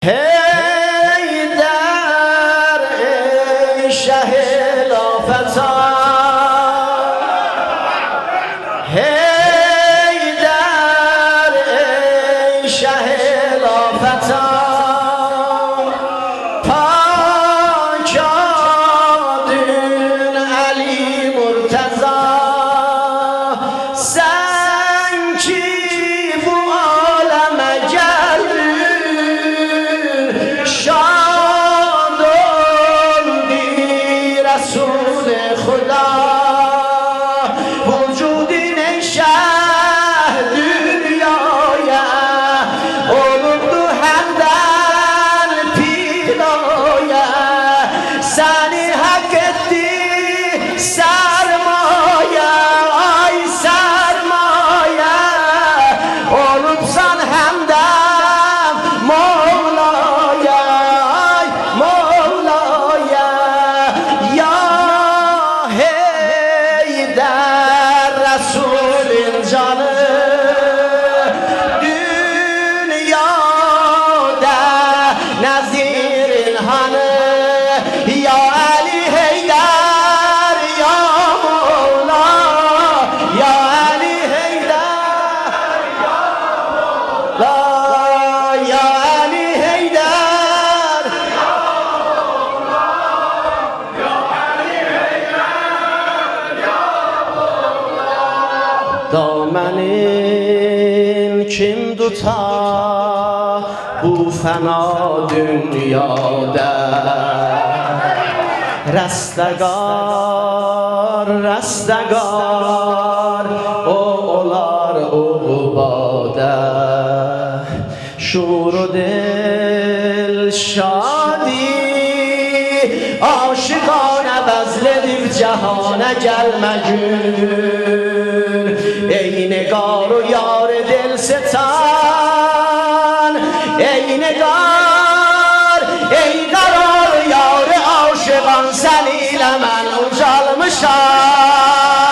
هی در ای شه لافتا، هی در ای شه لافتا، پاکادون علی مرتضی، سنکی بو عالم رسول خدا وجودی نشه دنیای اولو همدن پیلای سنی حقتی سرمایه آی سرمایه اولو سن همدن مولای آی مولای رسول جانه دنیا در نظیر هانه یا علی حیدر یا مولا یا علی حیدر یا مولا یا علی حیدر یا علی حیدر دامن این کیم دوتا بو فنا دنیا در رستگار رستگار اولار عقباده شور و دل شادی عاشقانه بزل دیو جهانه گل مجون ای نگار و یار دل ستان ای نگار ای قرار یار عاشقان سلیل من اجال مشام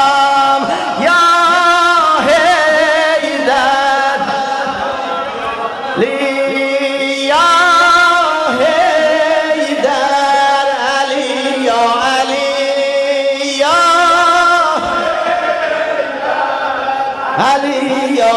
یا حیدر یا حیدر علی یا علی یا علی یا